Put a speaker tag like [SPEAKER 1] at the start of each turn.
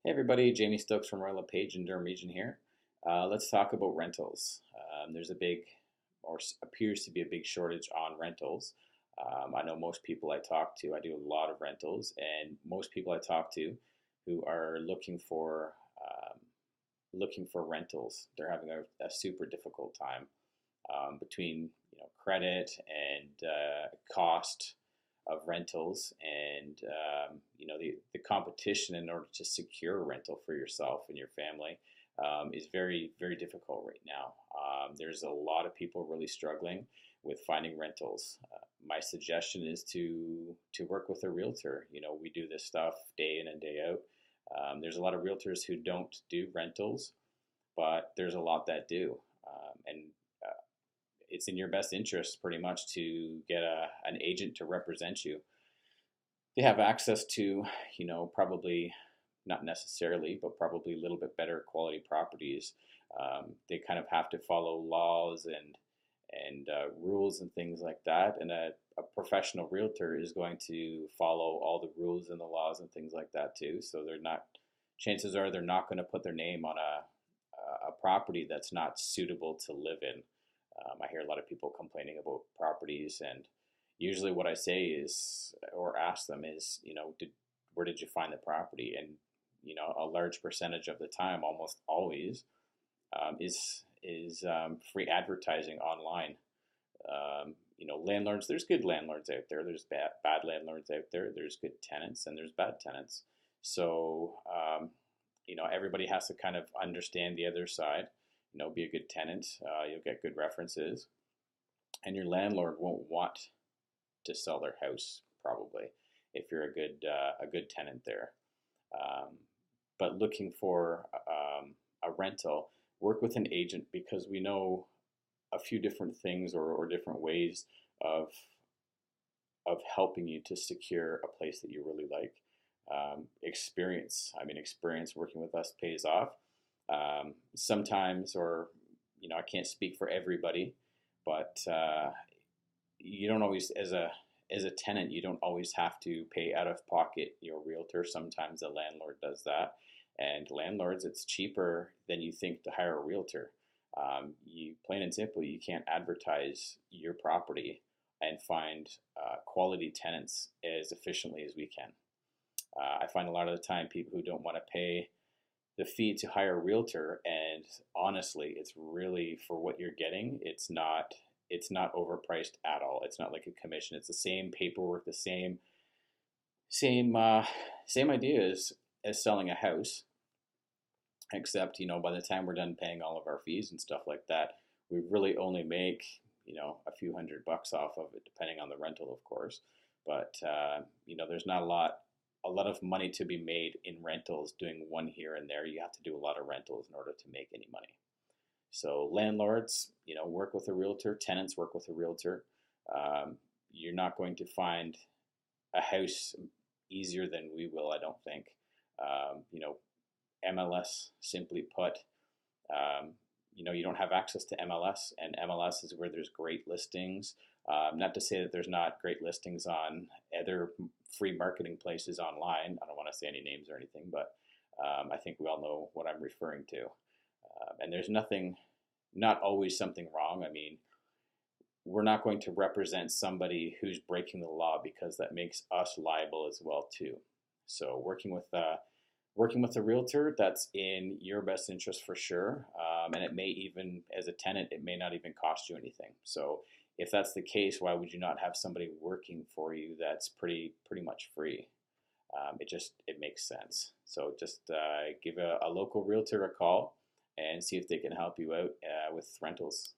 [SPEAKER 1] Hey everybody, Jamie Stokes from Royal LePage in Durham Region here. Let's talk about rentals. There's a big, or appears to be a big shortage on rentals. I know most people I talk to, I do a lot of rentals, and most people I talk to who are looking for rentals, they're having a super difficult time between credit and cost of rentals and the competition in order to secure a rental for yourself and your family is very, very difficult right now. There's a lot of people really struggling with finding rentals. My suggestion is to work with a realtor. We do this stuff day in and day out. There's a lot of realtors who don't do rentals, but there's a lot that do. And it's in your best interest pretty much to get an agent to represent you. They have access to, probably not necessarily, but probably a little bit better quality properties. They kind of have to follow laws and rules and things like that. And a professional realtor is going to follow all the rules and the laws and things like that too. So chances are they're not going to put their name on a property that's not suitable to live in. I hear a lot of people complaining about properties, and usually what I say is, or ask them is, where did you find the property? And a large percentage of the time, almost always, is free advertising online. Landlords. There's good landlords out there. There's bad landlords out there. There's good tenants and there's bad tenants. So everybody has to kind of understand the other side. Be a good tenant. You'll get good references, and your landlord won't want to sell their house probably if you're a good tenant there. But looking for a rental, work with an agent, because we know a few different things or different ways of helping you to secure a place that you really like. Experience working with us pays off. Sometimes, or I can't speak for everybody, but you don't always, as a tenant, you don't always have to pay out of pocket your realtor. Sometimes the landlord does that, and landlords, it's cheaper than you think to hire a realtor. You plain and simple, you can't advertise your property and find quality tenants as efficiently as we can. I find a lot of the time people who don't want to pay the fee to hire a realtor, and honestly, it's really, for what you're getting, it's not overpriced at all. It's not like a commission. It's the same paperwork, the same idea as selling a house, except by the time we're done paying all of our fees and stuff like that, we really only make a few $100 off of it, depending on the rental, of course. But there's not a lot of money to be made in rentals doing one here and there. You have to do a lot of rentals in order to make any money. So landlords, work with a realtor. Tenants, work with a realtor. You're not going to find a house easier than we will, I don't think. MLS, simply put, you don't have access to MLS, and MLS is where there's great listings. Not to say that there's not great listings on other free marketing places online. I don't want to say any names or anything, but I think we all know what I'm referring to. And there's not always something wrong. I mean, we're not going to represent somebody who's breaking the law, because that makes us liable as well too. So working with a realtor, that's in your best interest for sure. And it may even, as a tenant, it may not even cost you anything. So if that's the case, why would you not have somebody working for you that's pretty much free? It makes sense. So just give a local realtor a call and see if they can help you out with rentals.